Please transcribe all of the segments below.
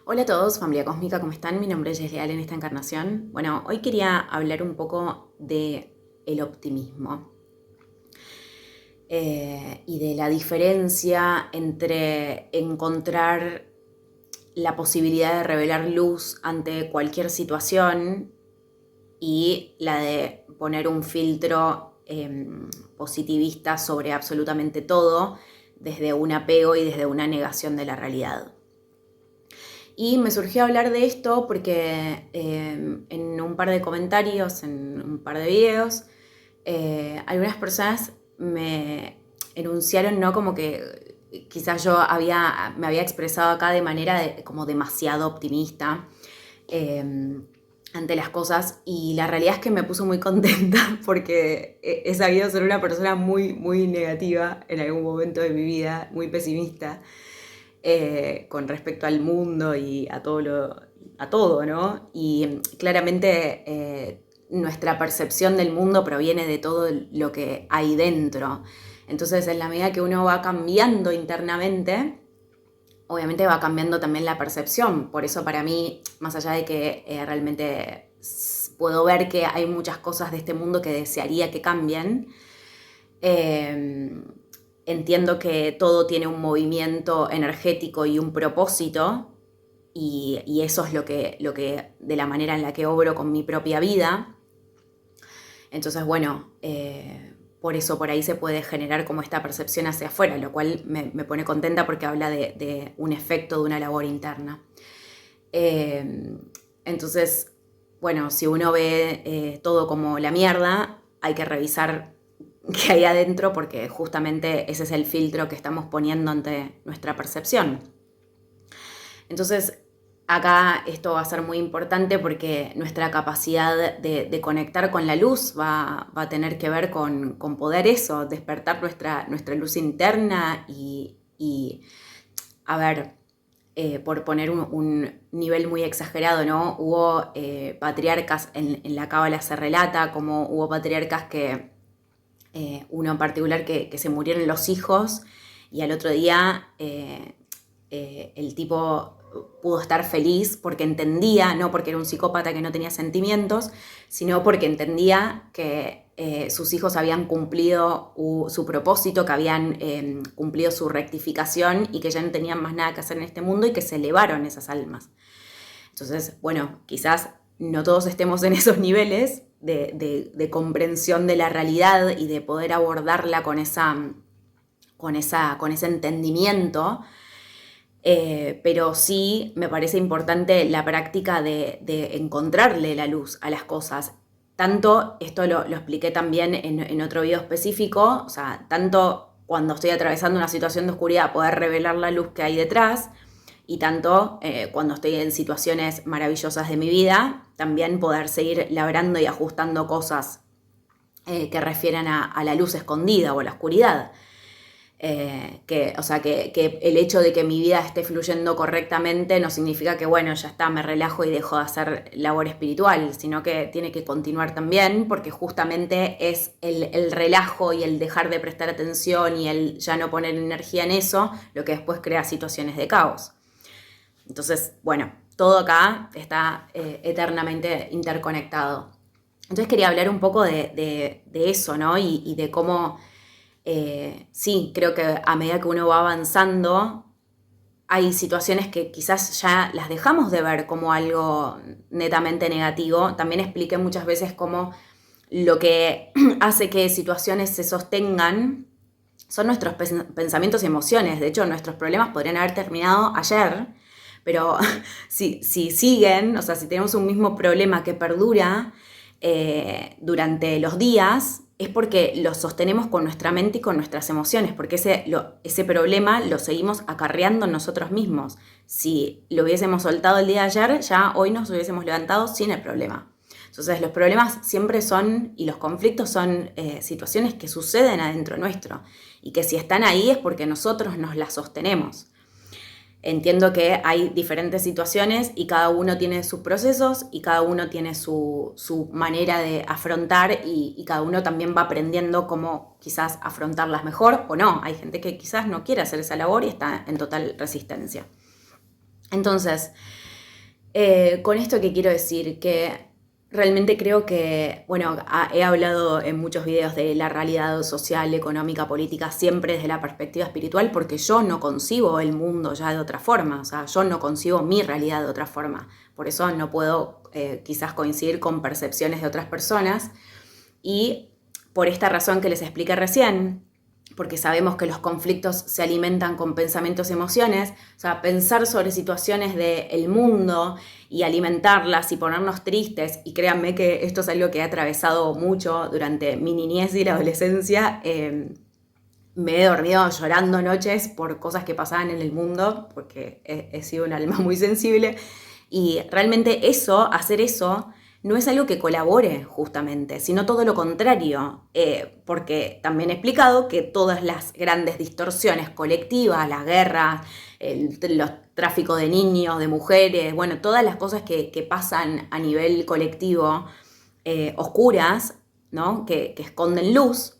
Hola a todos, familia cósmica, ¿cómo están? Mi nombre es Jess Leal en esta encarnación. Bueno, hoy quería hablar un poco de el optimismo y de la diferencia entre encontrar la posibilidad de revelar luz ante cualquier situación y la de poner un filtro positivista sobre absolutamente todo desde un apego y desde una negación de la realidad. Y me surgió hablar de esto porque en un par de comentarios, en un par de videos, algunas personas me enunciaron, ¿no? Como que quizás me había expresado acá de manera como demasiado optimista ante las cosas, y la realidad es que me puso muy contenta porque he sabido ser una persona muy, muy negativa en algún momento de mi vida, muy pesimista con respecto al mundo y a todo, ¿no? Y claramente nuestra percepción del mundo proviene de todo lo que hay dentro. Entonces, en la medida que uno va cambiando internamente, obviamente va cambiando también la percepción. Por eso para mí, más allá de que realmente puedo ver que hay muchas cosas de este mundo que desearía que cambien, eh, entiendo que todo tiene un movimiento energético y un propósito, y eso es de la manera en la que obro con mi propia vida. Entonces, bueno, por eso por ahí se puede generar como esta percepción hacia afuera, lo cual me pone contenta porque habla de un efecto de una labor interna. Eh, entonces, bueno, si uno ve todo como la mierda, hay que revisar qué hay adentro porque justamente ese es el filtro que estamos poniendo ante nuestra percepción. Entonces, acá esto va a ser muy importante porque nuestra capacidad de conectar con la luz va a tener que ver con poder eso, despertar nuestra luz interna y a ver, por poner un nivel muy exagerado, ¿no? Hubo patriarcas, en la cábala se relata como hubo patriarcas que, uno en particular que se murieron los hijos y al otro día el tipo pudo estar feliz porque entendía, no porque era un psicópata que no tenía sentimientos, sino porque entendía que sus hijos habían cumplido su propósito, que habían cumplido su rectificación y que ya no tenían más nada que hacer en este mundo y que se elevaron esas almas. Entonces, bueno, quizás no todos estemos en esos niveles de comprensión de la realidad y de poder abordarla con ese entendimiento, pero sí me parece importante la práctica de encontrarle la luz a las cosas. Tanto, esto lo expliqué también en otro video específico, o sea, tanto cuando estoy atravesando una situación de oscuridad, poder revelar la luz que hay detrás, y tanto cuando estoy en situaciones maravillosas de mi vida, también poder seguir labrando y ajustando cosas que refieran a la luz escondida o a la oscuridad. O sea, que el hecho de que mi vida esté fluyendo correctamente no significa que, bueno, ya está, me relajo y dejo de hacer labor espiritual, sino que tiene que continuar también, porque justamente es el relajo y el dejar de prestar atención y el ya no poner energía en eso lo que después crea situaciones de caos. Entonces, bueno, todo acá está eternamente interconectado. Entonces quería hablar un poco de eso, ¿no? Y de cómo, sí, creo que a medida que uno va avanzando, hay situaciones que quizás ya las dejamos de ver como algo netamente negativo. También expliqué muchas veces cómo lo que hace que situaciones se sostengan son nuestros pensamientos y emociones. De hecho, nuestros problemas podrían haber terminado ayer, pero si siguen, o sea, si tenemos un mismo problema que perdura durante los días, es porque lo sostenemos con nuestra mente y con nuestras emociones, porque ese problema lo seguimos acarreando en nosotros mismos. Si lo hubiésemos soltado el día de ayer, ya hoy nos hubiésemos levantado sin el problema. Entonces los problemas siempre son, y los conflictos son situaciones que suceden adentro nuestro, y que si están ahí es porque nosotros nos las sostenemos. Entiendo que hay diferentes situaciones y cada uno tiene sus procesos y cada uno tiene su manera de afrontar, y cada uno también va aprendiendo cómo quizás afrontarlas mejor o no. Hay gente que quizás no quiere hacer esa labor y está en total resistencia. Entonces, con esto que quiero decir, que realmente creo que, bueno, he hablado en muchos videos de la realidad social, económica, política, siempre desde la perspectiva espiritual, porque yo no concibo el mundo ya de otra forma, o sea, yo no concibo mi realidad de otra forma. Por eso no puedo quizás coincidir con percepciones de otras personas. Y por esta razón que les expliqué recién, porque sabemos que los conflictos se alimentan con pensamientos y emociones, o sea, pensar sobre situaciones del mundo y alimentarlas y ponernos tristes, y créanme que esto es algo que he atravesado mucho durante mi niñez y la adolescencia, me he dormido llorando noches por cosas que pasaban en el mundo, porque he sido un alma muy sensible, y realmente hacer eso, no es algo que colabore justamente, sino todo lo contrario, porque también he explicado que todas las grandes distorsiones colectivas, las guerras, los tráficos de niños, de mujeres, bueno, todas las cosas que pasan a nivel colectivo, oscuras, ¿no? que esconden luz,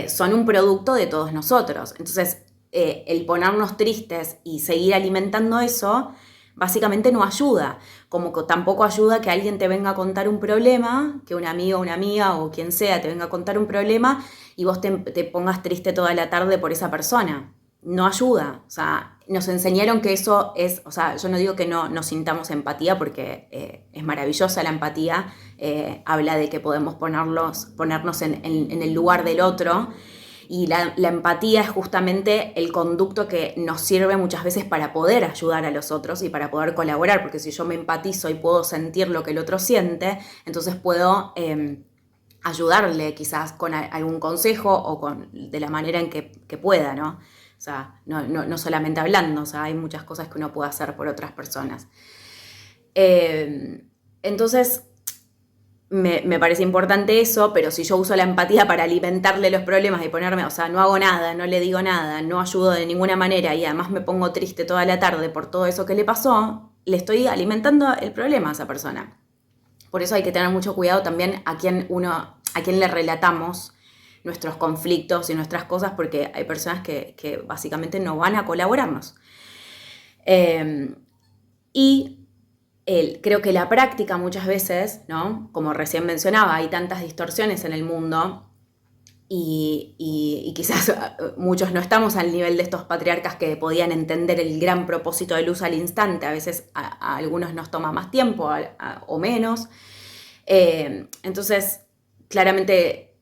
son un producto de todos nosotros. Entonces, el ponernos tristes y seguir alimentando eso, básicamente no ayuda. Como que tampoco ayuda que alguien te venga a contar un problema, que un amigo, una amiga o quien sea te venga a contar un problema y vos te pongas triste toda la tarde por esa persona. No ayuda. O sea, nos enseñaron que eso es, o sea, yo no digo que no sintamos empatía porque es maravillosa la empatía, habla de que podemos ponernos en el lugar del otro, y la empatía es justamente el conducto que nos sirve muchas veces para poder ayudar a los otros y para poder colaborar, porque si yo me empatizo y puedo sentir lo que el otro siente, entonces puedo ayudarle quizás con algún consejo o de la manera en que pueda, ¿no? O sea, no solamente hablando, o sea, hay muchas cosas que uno puede hacer por otras personas. Entonces, me parece importante eso, pero si yo uso la empatía para alimentarle los problemas y ponerme, o sea, no hago nada, no le digo nada, no ayudo de ninguna manera y además me pongo triste toda la tarde por todo eso que le pasó, le estoy alimentando el problema a esa persona. Por eso hay que tener mucho cuidado también a quién le relatamos nuestros conflictos y nuestras cosas, porque hay personas que básicamente no van a colaborarnos. Creo que la práctica muchas veces, ¿no? Como recién mencionaba, hay tantas distorsiones en el mundo y quizás muchos no estamos al nivel de estos patriarcas que podían entender el gran propósito de luz al instante. A veces a algunos nos toma más tiempo o menos. Entonces, claramente,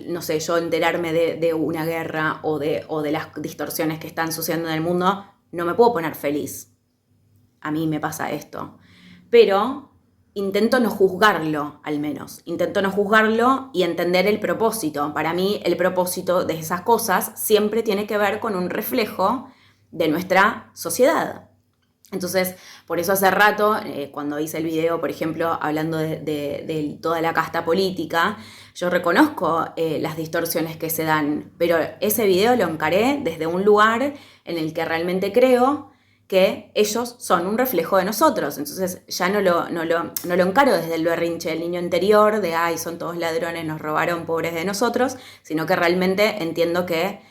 no sé, yo enterarme de una guerra o de las distorsiones que están sucediendo en el mundo, no me puedo poner feliz. A mí me pasa esto. Pero intento no juzgarlo, al menos. Intento no juzgarlo y entender el propósito. Para mí, el propósito de esas cosas siempre tiene que ver con un reflejo de nuestra sociedad. Entonces, por eso hace rato, cuando hice el video, por ejemplo, hablando de toda la casta política, yo reconozco las distorsiones que se dan, pero ese video lo encaré desde un lugar en el que realmente creo que ellos son un reflejo de nosotros. Entonces ya no lo encaro desde el berrinche del niño interior, de ay, son todos ladrones, nos robaron, pobres de nosotros, sino que realmente entiendo que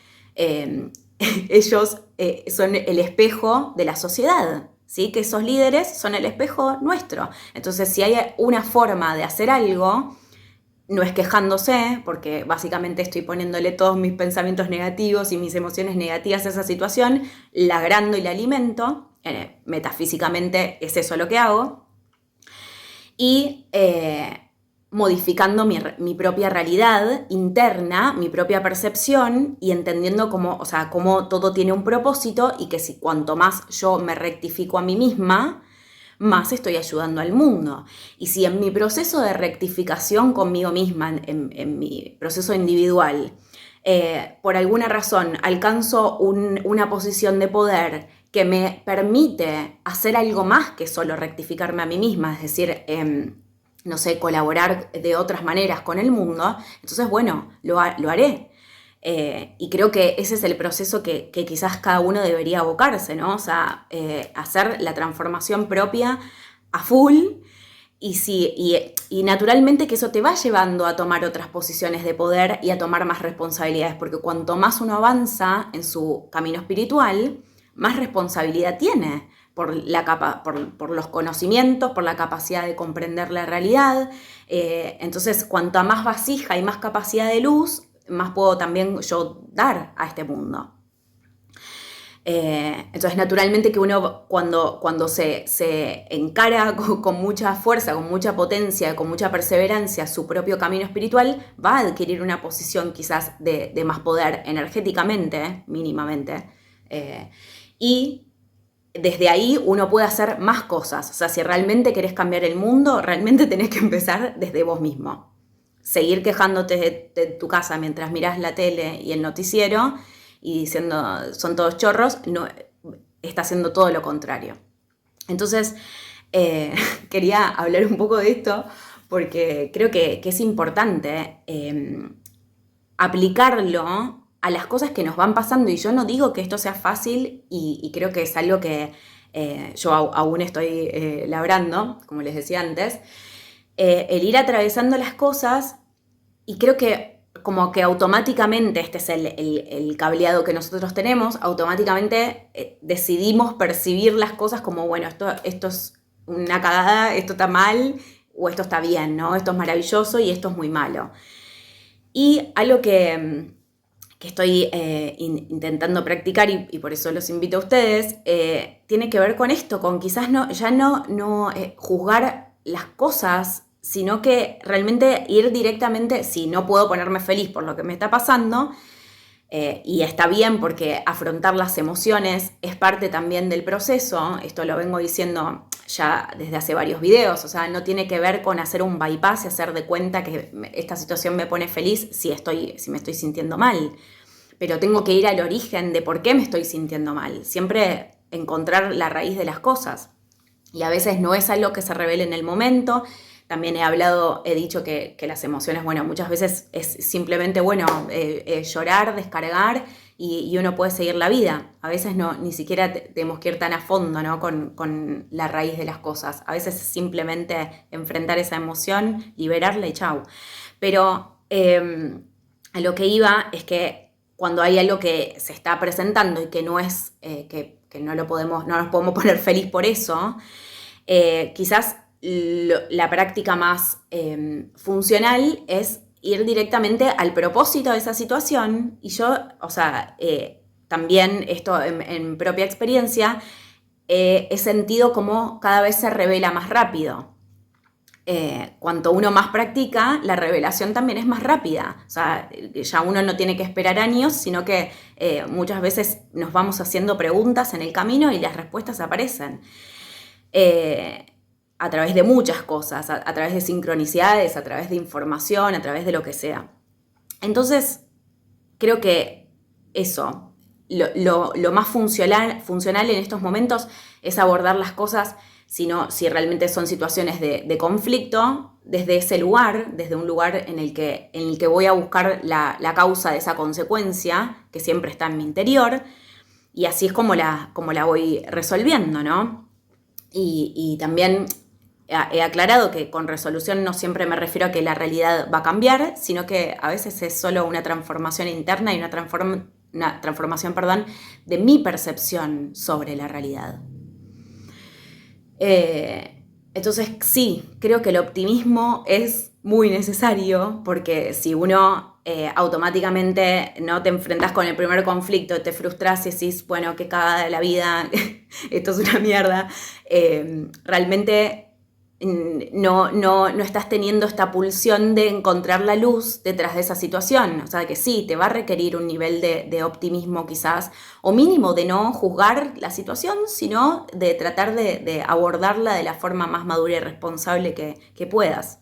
ellos son el espejo de la sociedad, ¿sí? Que esos líderes son el espejo nuestro. Entonces, si hay una forma de hacer algo, no es quejándose, porque básicamente estoy poniéndole todos mis pensamientos negativos y mis emociones negativas a esa situación, la agrando y la alimento, metafísicamente es eso lo que hago, y modificando mi propia realidad interna, mi propia percepción y entendiendo cómo todo tiene un propósito y que cuanto más yo me rectifico a mí misma, más estoy ayudando al mundo. Y si en mi proceso de rectificación conmigo misma, en mi proceso individual, por alguna razón alcanzo una posición de poder que me permite hacer algo más que solo rectificarme a mí misma, es decir, no sé, colaborar de otras maneras con el mundo, entonces, bueno, lo haré. Y creo que ese es el proceso que quizás cada uno debería abocarse, ¿no? O sea, hacer la transformación propia a full y naturalmente que eso te va llevando a tomar otras posiciones de poder y a tomar más responsabilidades, porque cuanto más uno avanza en su camino espiritual, más responsabilidad tiene, por los conocimientos, por la capacidad de comprender la realidad. Entonces, cuanta más vasija y más capacidad de luz, más puedo también yo dar a este mundo. Entonces, naturalmente que uno cuando se encara con mucha fuerza, con mucha potencia, con mucha perseverancia su propio camino espiritual, va a adquirir una posición quizás de más poder energéticamente, mínimamente. Y desde ahí uno puede hacer más cosas. O sea, si realmente querés cambiar el mundo, realmente tenés que empezar desde vos mismo. Seguir quejándote de tu casa mientras mirás la tele y el noticiero y diciendo son todos chorros, no, está haciendo todo lo contrario. Entonces, quería hablar un poco de esto porque creo que es importante aplicarlo a las cosas que nos van pasando, y yo no digo que esto sea fácil, y creo que es algo que yo aún estoy labrando, como les decía antes, el ir atravesando las cosas, y creo que como que automáticamente, este es el cableado que nosotros tenemos, automáticamente decidimos percibir las cosas como, bueno, esto es una cagada, esto está mal, o esto está bien, ¿no? Esto es maravilloso y esto es muy malo. Y algo que estoy intentando practicar, y por eso los invito a ustedes, tiene que ver con esto, con quizás ya no juzgar las cosas, sino que realmente ir directamente, si no puedo ponerme feliz por lo que me está pasando, y está bien porque afrontar las emociones es parte también del proceso, esto lo vengo diciendo ya desde hace varios videos, o sea, no tiene que ver con hacer un bypass y hacer de cuenta que esta situación me pone feliz si me estoy sintiendo mal, pero tengo que ir al origen de por qué me estoy sintiendo mal, siempre encontrar la raíz de las cosas, y a veces no es algo que se revele en el momento. También he dicho que las emociones, bueno, muchas veces es simplemente, bueno, llorar, descargar, y uno puede seguir la vida. A veces ni siquiera tenemos que ir tan a fondo, ¿no? con la raíz de las cosas. A veces es simplemente enfrentar esa emoción, liberarla y chau. Pero a lo que iba es que cuando hay algo que se está presentando y que no es, que no nos podemos poner feliz por eso, quizás la práctica más funcional es ir directamente al propósito de esa situación. Y yo, o sea, también esto en propia experiencia, he sentido como cada vez se revela más rápido. Cuanto uno más practica, la revelación también es más rápida. O sea, ya uno no tiene que esperar años, sino que muchas veces nos vamos haciendo preguntas en el camino y las respuestas aparecen. A través de muchas cosas, a través de sincronicidades, a través de información, a través de lo que sea. Entonces, creo que eso, lo más funcional en estos momentos es abordar las cosas, si realmente son situaciones de conflicto, desde ese lugar, desde un lugar en el que voy a buscar la causa de esa consecuencia, que siempre está en mi interior, y así es como la voy resolviendo, ¿no? Y también he aclarado que con resolución no siempre me refiero a que la realidad va a cambiar, sino que a veces es solo una transformación interna y una transformación, de mi percepción sobre la realidad. Entonces sí, creo que el optimismo es muy necesario, porque si uno automáticamente no te enfrentas con el primer conflicto, te frustras y decís, bueno, qué cagada de la vida, esto es una mierda, realmente no estás teniendo esta pulsión de encontrar la luz detrás de esa situación. O sea, que sí, te va a requerir un nivel de optimismo quizás, o mínimo de no juzgar la situación, sino de tratar de abordarla de la forma más madura y responsable que puedas.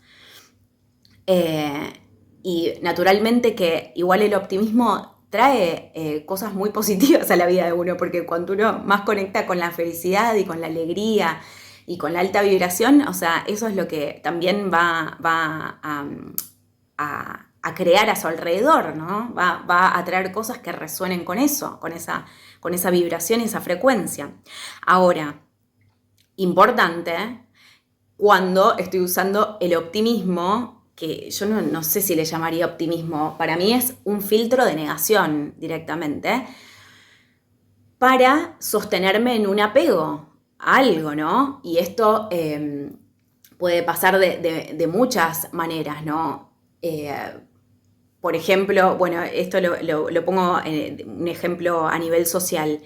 Y naturalmente que igual el optimismo trae cosas muy positivas a la vida de uno, porque cuando uno más conecta con la felicidad y con la alegría y con la alta vibración, o sea, eso es lo que también va a crear a su alrededor, ¿no? Va a traer cosas que resuenen con eso, con esa vibración y esa frecuencia. Ahora, importante, cuando estoy usando el optimismo, que yo no sé si le llamaría optimismo, para mí es un filtro de negación directamente, para sostenerme en un apego algo, ¿no? Y esto puede pasar de muchas maneras, ¿no? Por ejemplo, bueno, esto lo pongo en un ejemplo a nivel social.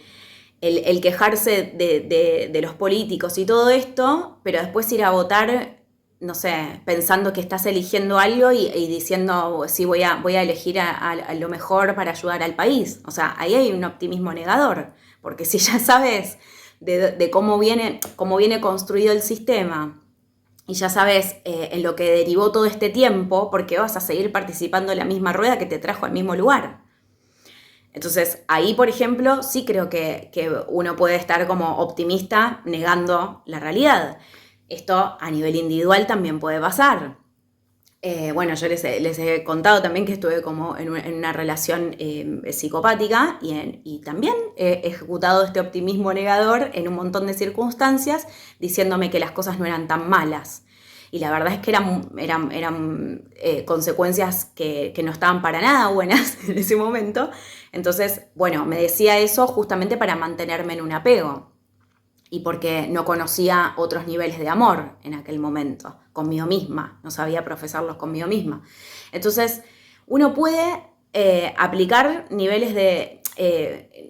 El quejarse de los políticos y todo esto, pero después ir a votar, no sé, pensando que estás eligiendo algo y diciendo, sí, voy a elegir a lo mejor para ayudar al país. O sea, ahí hay un optimismo negador, porque si ya sabes de cómo viene construido el sistema, y ya sabes en lo que derivó todo este tiempo, porque vas a seguir participando en la misma rueda que te trajo al mismo lugar. Entonces, ahí, por ejemplo, sí creo que uno puede estar como optimista negando la realidad. Esto a nivel individual también puede pasar. Bueno, yo les he contado también que estuve como en una relación psicopática y también he ejecutado este optimismo negador en un montón de circunstancias, diciéndome que las cosas no eran tan malas. Y la verdad es que eran consecuencias que no estaban para nada buenas en ese momento. Entonces, bueno, me decía eso justamente para mantenerme en un apego y porque no conocía otros niveles de amor en aquel momento, conmigo misma, no sabía profesarlos conmigo misma. Entonces, uno puede aplicar niveles de...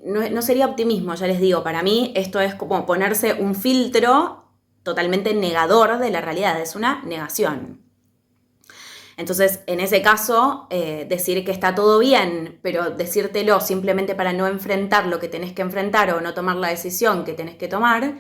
no sería optimismo, ya les digo, para mí esto es como ponerse un filtro totalmente negador de la realidad, es una negación. Entonces, en ese caso, decir que está todo bien, pero decírtelo simplemente para no enfrentar lo que tenés que enfrentar o no tomar la decisión que tenés que tomar,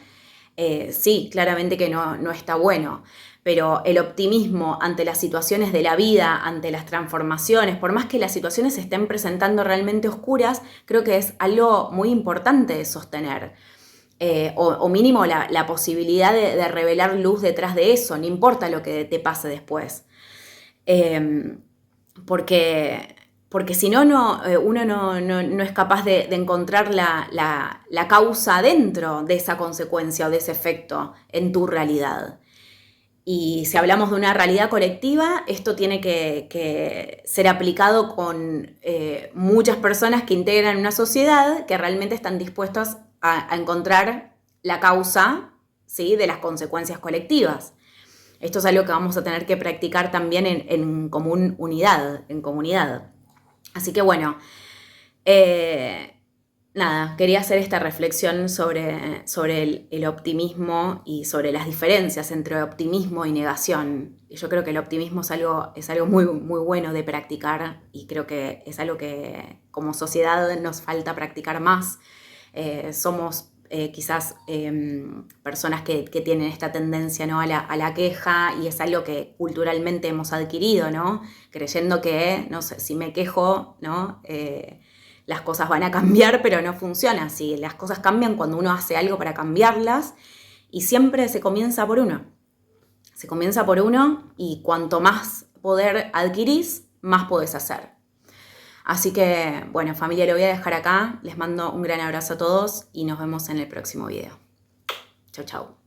sí, claramente que no está bueno. Pero el optimismo ante las situaciones de la vida, ante las transformaciones, por más que las situaciones se estén presentando realmente oscuras, creo que es algo muy importante de sostener. O mínimo la posibilidad de revelar luz detrás de eso, no importa lo que te pase después. Porque si no, uno no es capaz de encontrar la causa dentro de esa consecuencia o de ese efecto en tu realidad. Y si hablamos de una realidad colectiva, esto tiene que ser aplicado con muchas personas que integran una sociedad que realmente están dispuestas a encontrar la causa, ¿sí?, de las consecuencias colectivas. Esto es algo que vamos a tener que practicar también en comunidad. Así que bueno, nada, quería hacer esta reflexión sobre el optimismo y sobre las diferencias entre optimismo y negación. Y yo creo que el optimismo es algo muy, muy bueno de practicar y creo que es algo que como sociedad nos falta practicar más. Somos quizás personas que tienen esta tendencia, ¿no?, a la queja, y es algo que culturalmente hemos adquirido, ¿no?, creyendo que, no sé, si me quejo, ¿no?, las cosas van a cambiar, pero no funciona así. Las cosas cambian cuando uno hace algo para cambiarlas y siempre se comienza por uno. Se comienza por uno y cuanto más poder adquirís, más podés hacer. Así que, bueno, familia, lo voy a dejar acá. Les mando un gran abrazo a todos y nos vemos en el próximo video. Chau, chau.